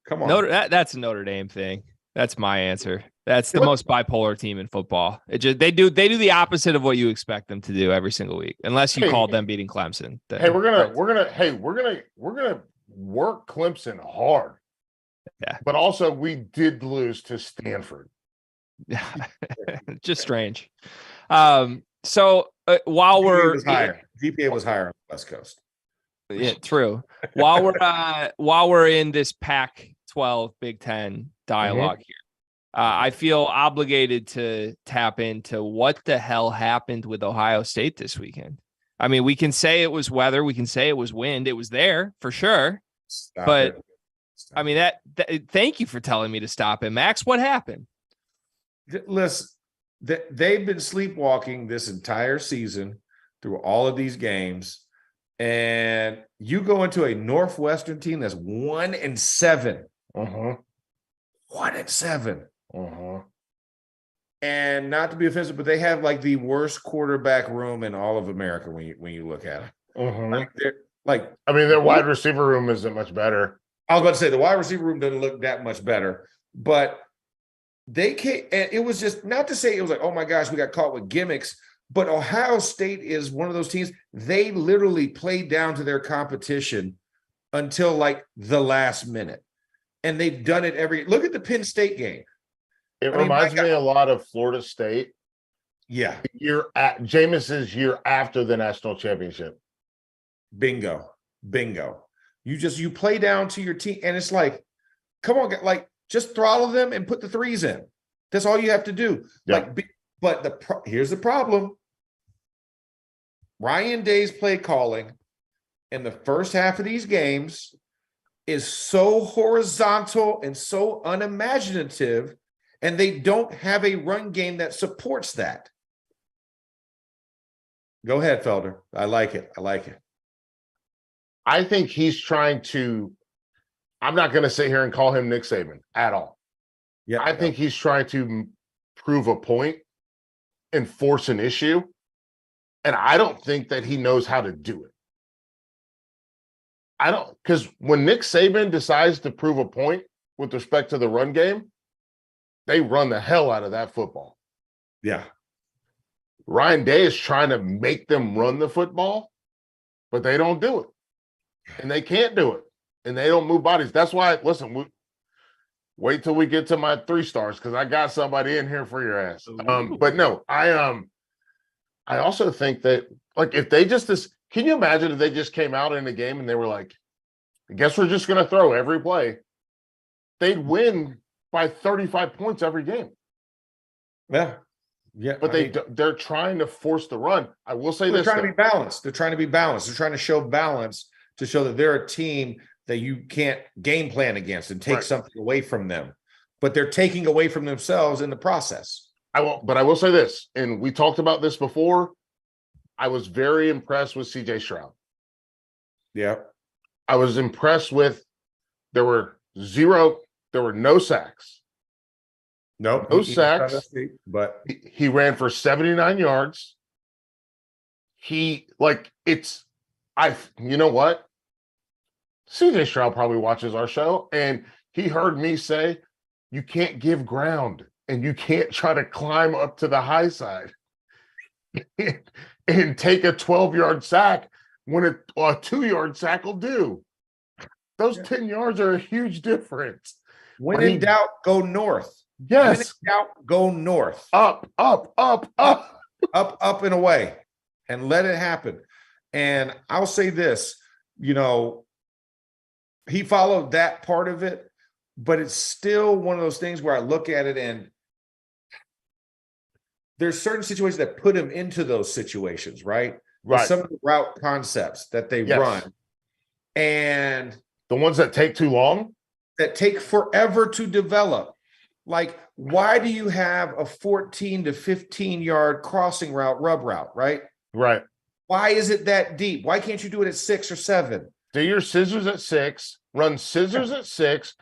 Come on. That's a Notre Dame thing. That's my answer. That's the most bipolar team in football. They do the opposite of what you expect them to do every single week, unless you call them beating Clemson. Hey, we're gonna work Clemson hard. Yeah, but also we did lose to Stanford. Yeah, just strange. So while we're GPA was higher on the West Coast. Yeah, true. While we're in this Pac-12 Big Ten dialogue here, I feel obligated to tap into what the hell happened with Ohio State this weekend. I mean, we can say it was weather, we can say it was wind, it was there for sure. I mean, thank you for telling me to stop it, Max. What happened? Listen, they've been sleepwalking this entire season through all of these games. And you go into a Northwestern team that's 1-7. 1-7. And not to be offensive, but they have like the worst quarterback room in all of America when you look at it. Their wide receiver room isn't much better. I was about to say the wide receiver room doesn't look that much better, but they can't. And it was just not to say it was like, oh my gosh, we got caught with gimmicks. But Ohio State is one of those teams, they literally played down to their competition until like the last minute. And they've done it look at the Penn State game. It reminds me a lot of Florida State. Yeah. Jameis's year after the national championship. Bingo. You play down to your team, and it's like, come on, like just throttle them and put the threes in. That's all you have to do. Yeah. Here's the problem. Ryan Day's play calling in the first half of these games is so horizontal and so unimaginative, and they don't have a run game that supports that. Go ahead, Felder. I like it. I think he's trying to – I'm not going to sit here and call him Nick Saban at all. Yeah, I think he's trying to prove a point and force an issue, and I don't think that he knows how to do it. Because when Nick Saban decides to prove a point with respect to the run game, they run the hell out of that football. Yeah. Ryan Day is trying to make them run the football, but they don't do it. And they can't do it. And they don't move bodies. That's why, listen, wait till we get to my 3 stars, because I got somebody in here for your ass. But no, I also think that, like, if they just can you imagine if they just came out in a game and they were like, I guess we're just going to throw every play? They'd win by 35 points every game. Yeah. But they're trying to force the run. I will say they're trying to be balanced. They're trying to show balance to show that they're a team that you can't game plan against and take something away from them. But they're taking away from themselves in the process. I will say this, and we talked about this before. I was very impressed with CJ Stroud. Yeah. I was impressed with there were no sacks. No sacks. But he ran for 79 yards. You know what? CJ Stroud probably watches our show, and he heard me say, you can't give ground and you can't try to climb up to the high side and take a 12-yard sack when a 2-yard sack will do. Those 10 yards are a huge difference. When in doubt, go north. Yes. When in doubt, go north. Up and away, and let it happen. And I'll say this, he followed that part of it, but it's still one of those things where I look at it and there's certain situations that put him into those situations, right? Some of the route concepts that they run. and the ones that take too long, that take forever to develop. Like, why do you have a 14 to 15 yard crossing route, rub route, right? Right. Why is it that deep? Why can't you do it at 6 or 7? Do your scissors at 6, run scissors at 6.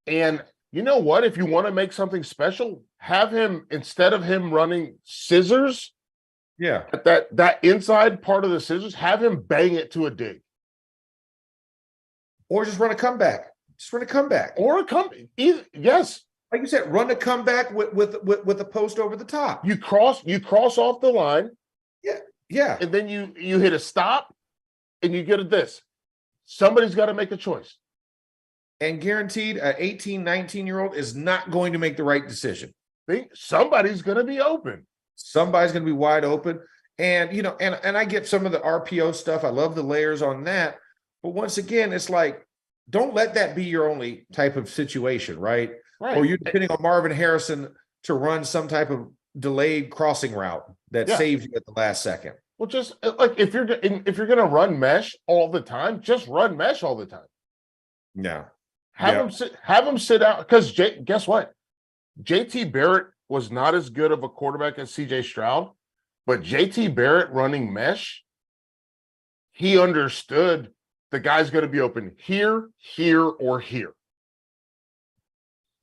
And you know what? If you want to make something special, have him, instead of him running scissors, at that inside part of the scissors, have him bang it to a dig. Or just run a comeback. Or a comeback. Yes. Like you said, run a comeback with a post over the top. You cross off the line. Yeah. And then you hit a stop and you get this. Somebody's got to make a choice. And guaranteed, an 18, 19-year-old is not going to make the right decision. Somebody's going to be open. Somebody's going to be wide open. And, and I get some of the RPO stuff. I love the layers on that. But once again, it's like, don't let that be your only type of situation, right? Or you're depending on Marvin Harrison to run some type of delayed crossing route that saves you at the last second. Well, just like if you're going to run mesh all the time, just run mesh all the time. Yeah. Have them sit out, because guess what? JT Barrett was not as good of a quarterback as CJ Stroud, but JT Barrett running mesh, he understood the guy's going to be open here, or here.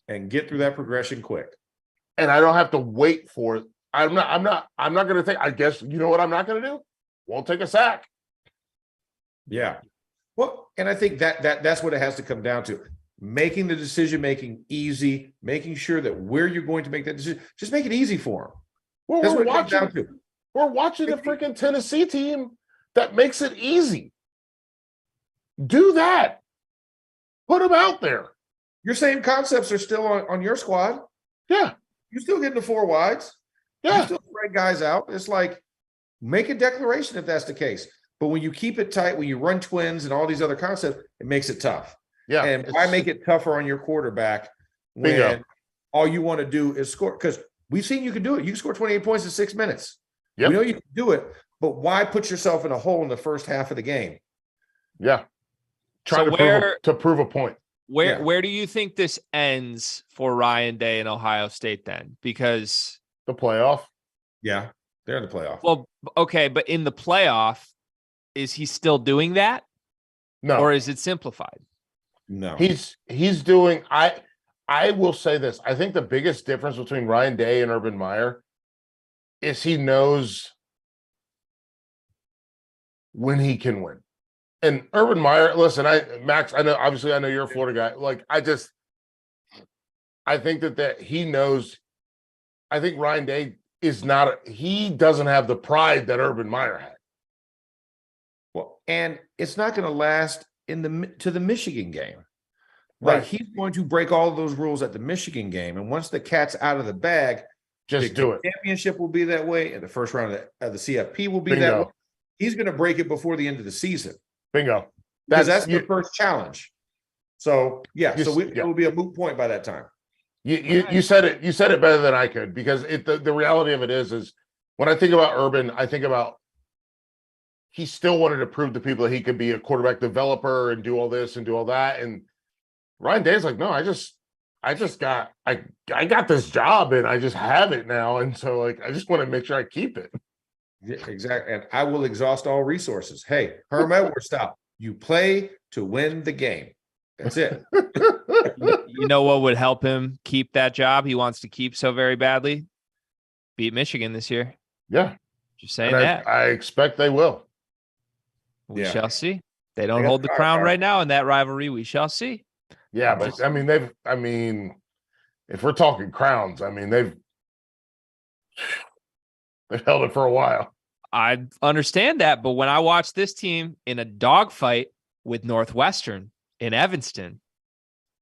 And get through that progression quick. And I don't have to wait for it. I'm not going to think, I guess, you know what I'm not going to do? Won't take a sack. Yeah. Well, and I think that's what it has to come down to. Making the decision-making easy, making sure that where you're going to make that decision, just make it easy for them. Well, we're watching a freaking Tennessee team that makes it easy. Do that. Put them out there. Your same concepts are still on your squad. Yeah. You still getting the 4 wides. Yeah. You still spread guys out. It's like, make a declaration if that's the case. But when you keep it tight, when you run twins and all these other concepts, it makes it tough. Yeah. And why make it tougher on your quarterback when all you want to do is score? Because we've seen you can do it. You can score 28 points in 6 minutes. Yep. We know you can do it, but why put yourself in a hole in the first half of the game? Yeah. Trying to prove a point. Where do you think this ends for Ryan Day in Ohio State then? Because the playoff. Yeah, they're in the playoff. Well, okay, but in the playoff, is he still doing that? No. Or is it simplified? No. He's doing I will say this. I think the biggest difference between Ryan Day and Urban Meyer is he knows when he can win. And Urban Meyer, listen, Max, I know you're a Florida guy. Like, I think that he knows. I think Ryan Day he doesn't have the pride that Urban Meyer had. Well, and it's not going to last to the Michigan game. Like, right. He's going to break all of those rules at the Michigan game. And once the cat's out of the bag, just do it. The championship will be that way, and the first round of the CFP will be Bingo. that way. He's going to break it before the end of the season. Bingo. That's the first challenge. So it will be a moot point by that time. You said it. You said it better than I could, because the reality of it is when I think about Urban, I think about he still wanted to prove to people that he could be a quarterback developer and do all this and do all that. And Ryan Day's like, no, I got this job and I just have it now. And so, like, I just want to make sure I keep it. Yeah, exactly. And I will exhaust all resources. Hey, Herm Edwards, stop. You play to win the game. That's it. You know what would help him keep that job he wants to keep so very badly? Beat Michigan this year. Yeah. Just saying that. I expect they will. We shall see. They don't hold the crown right now in that rivalry. We shall see. Yeah, but if we're talking crowns, they've held it for a while. I understand that, but when I watch this team in a dogfight with Northwestern in Evanston,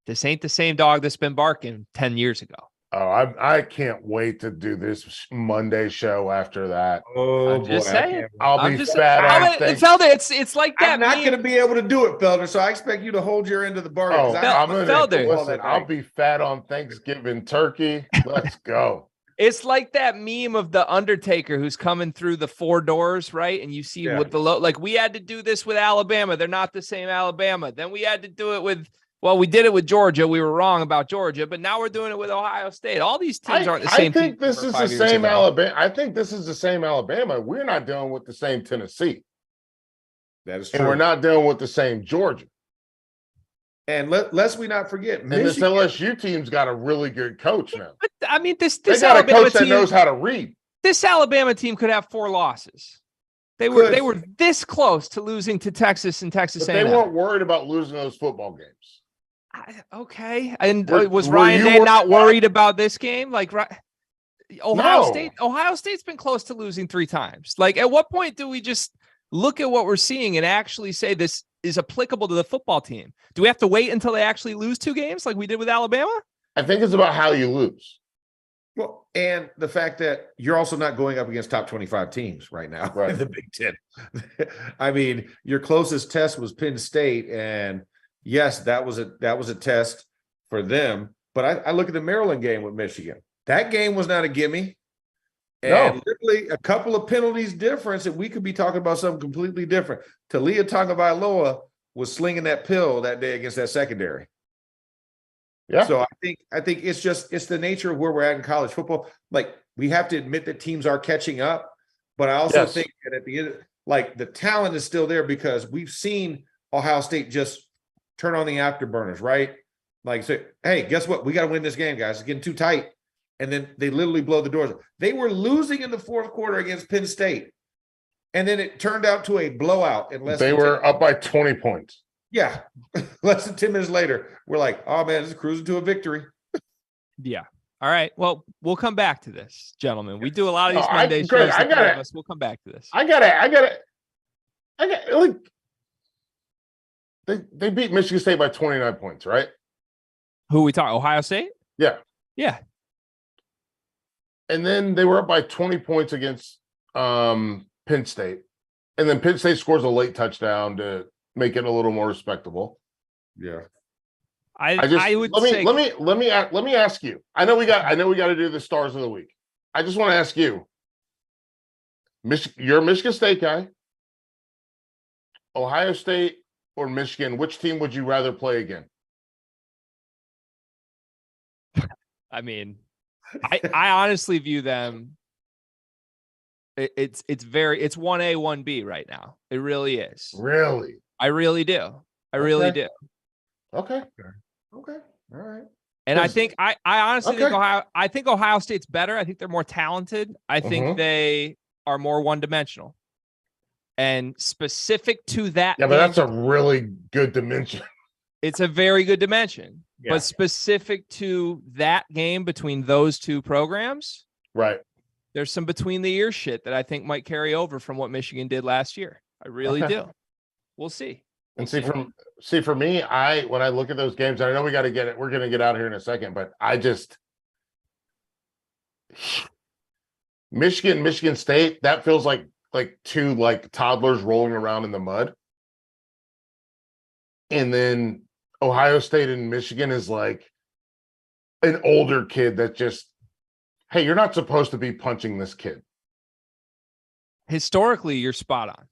this ain't the same dog that's been barking 10 years ago. Oh, I can't wait to do this Monday show after that. Oh, I'm just saying. I'll be fat. Felder, it's like that. I'm not going to be able to do it, Felder, so I expect you to hold your end of the bargain. Felder, listen, I'll be fat on Thanksgiving turkey. Let's go. It's like that meme of the Undertaker who's coming through the 4 doors, right? And you see what the like we had to do this with Alabama. They're not the same Alabama. Then we had to do it with we did it with Georgia. We were wrong about Georgia, but now we're doing it with Ohio State. All these teams aren't the same. I think this is the same Alabama. I think this is the same Alabama. We're not dealing with the same Tennessee. That is true. And we're not dealing with the same Georgia. And lest we not forget, and this LSU team's got a really good coach now. But I mean, this they got Alabama a coach team, that knows how to read. This Alabama team could have 4 losses. They were this close to losing to Texas and Texas A&M. They weren't worried about losing those football games. Okay. And was Ryan Day not worried about this game? Like Ohio State's been close to losing 3 times. Like, at what point do we just look at what we're seeing and actually say this is applicable to the football team? Do we have to wait until they actually lose 2 games like we did with Alabama? I think it's about how you lose. Well, and the fact that you're also not going up against top 25 teams right now in the Big Ten. I mean, your closest test was Penn State, and yes, that was a test for them. But I look at the Maryland game with Michigan. That game was not a gimme. And literally a couple of penalties difference, and we could be talking about something completely different. Talia Tagovailoa was slinging that pill that day against that secondary. Yeah. So I think it's the nature of where we're at in college football. Like, we have to admit that teams are catching up, but I also think that at the end, like, the talent is still there because we've seen Ohio State just turn on the afterburners, right? Like, say, hey, guess what? We got to win this game, guys. It's getting too tight. And then they literally blow the doors. They were losing in the 4th quarter against Penn State. And then it turned out to a blowout. They were up by 20 points. Yeah. Less than 10 minutes later, we're like, oh, man, this is cruising to a victory. Yeah. All right. Well, we'll come back to this, gentlemen. We do a lot of these Monday shows. We'll come back to this. I got like, they beat Michigan State by 29 points, right? Who we talking? Ohio State? Yeah. Yeah. And then they were up by 20 points against Penn State. And then Penn State scores a late touchdown to make it a little more respectable. Yeah. I would say let me ask you. I know we got to do the stars of the week. I just want to ask you. You're a Michigan State guy. Ohio State or Michigan, which team would you rather play again? I mean, I honestly view them. It's 1A, 1B right now. It really is. Really? I really do. I really do. Okay. All right. And I think I honestly think Ohio State's better. I think they're more talented. I think they are more one-dimensional. And specific to that, but that's a really good dimension. It's a very good dimension. Yeah. But specific to that game between those 2 programs, right? There's some between the ear shit that I think might carry over from what Michigan did last year. I really do. We'll see. And for me, when I look at those games, and I know we got to get it. We're going to get out here in a second, but Michigan State, that feels like 2 toddlers rolling around in the mud. And then Ohio State and Michigan is like an older kid that just, hey, you're not supposed to be punching this kid. Historically, you're spot on.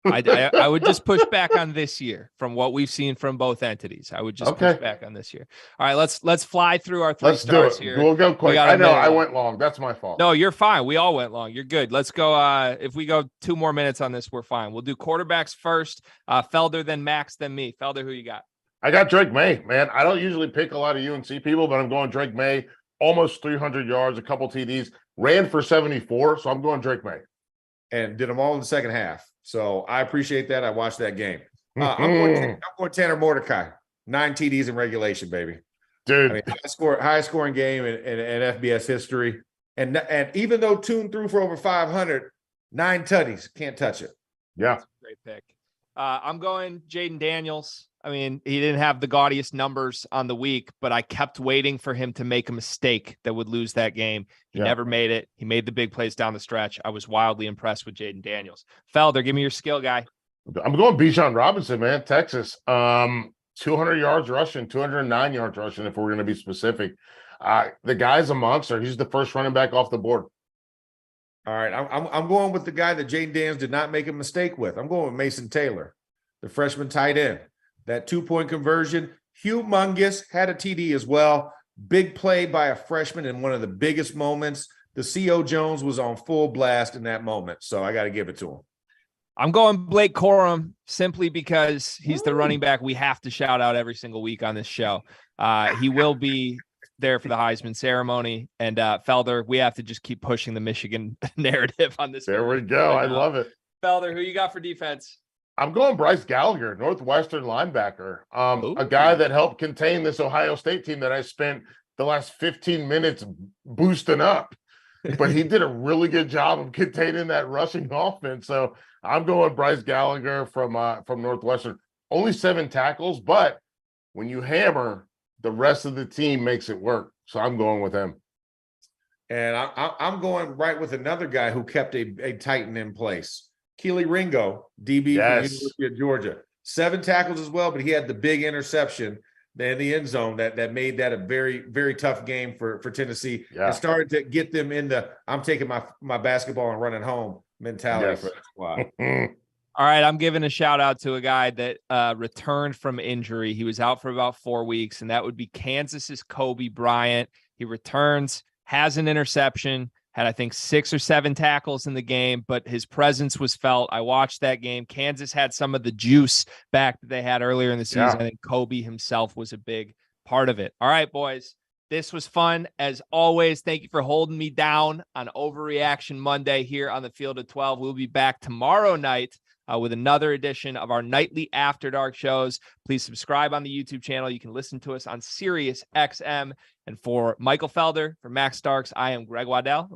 I would just push back on this year from what we've seen from both entities. I would just push back on this year. All right, let's fly through our 3 stars here. We'll go quick. I know I went long. That's my fault. No, you're fine. We all went long. You're good. Let's go. If we go 2 more minutes on this, we're fine. We'll do quarterbacks first. Felder, then Max, then me. Felder, who you got? I got Drake May, man. I don't usually pick a lot of UNC people, but I'm going Drake May. Almost 300 yards, a couple TDs, ran for 74. So I'm going Drake May. And did them all in the second half. So I appreciate that. I watched that game. I'm going Tanner Mordecai. 9 TDs in regulation, baby. Dude. I mean, highest scoring game in FBS history. And even though Tune threw for over 500, 9 tutties. Can't touch it. Yeah. Great pick. I'm going Jaden Daniels. I mean, he didn't have the gaudiest numbers on the week, but I kept waiting for him to make a mistake that would lose that game. He never made it. He made the big plays down the stretch. I was wildly impressed with Jaden Daniels. Felder, give me your skill guy. I'm going Bijan Robinson, man. Texas. 200 yards rushing, 209 yards rushing, if we're going to be specific. The guy's a monster. He's the first running back off the board. All right, I'm going with the guy that Jane Daniels did not make a mistake with. I'm going with Mason Taylor, the freshman tight end. That 2-point conversion, humongous, had a TD as well. Big play by a freshman in one of the biggest moments. The C.O. Jones was on full blast in that moment, so I got to give it to him. I'm going Blake Corum simply because he's the running back we have to shout out every single week on this show. He will be there for the Heisman ceremony. And Felder, we have to just keep pushing the Michigan narrative on this. There we go. I love it. Felder, who you got for defense? I'm going Bryce Gallagher, Northwestern linebacker, a guy that helped contain this Ohio State team that I spent the last 15 minutes boosting up. But he did a really good job of containing that rushing offense. So I'm going Bryce Gallagher from Northwestern. Only 7 tackles, but when you hammer, the rest of the team makes it work. So I'm going with him. And I'm going right with another guy who kept a Titan in place. Keely Ringo, DB from the University of Georgia. 7 tackles as well, but he had the big interception in the end zone that made that a very, very tough game for Tennessee and started to get them in the I'm taking my basketball and running home mentality for that squad. All right, I'm giving a shout out to a guy that returned from injury. He was out for about 4 weeks, and that would be Kansas's Kobe Bryant. He returns, has an interception, had, I think, 6 or 7 tackles in the game, but his presence was felt. I watched that game. Kansas had some of the juice back that they had earlier in the season. I think Kobe himself was a big part of it. All right, boys, this was fun. As always, thank you for holding me down on Overreaction Monday here on the Field of 12. We'll be back tomorrow night with another edition of our nightly After Dark shows. Please subscribe on the YouTube channel. You can listen to us on Sirius XM. And for Michael Felder, for Max Starks, I am Greg Waddell.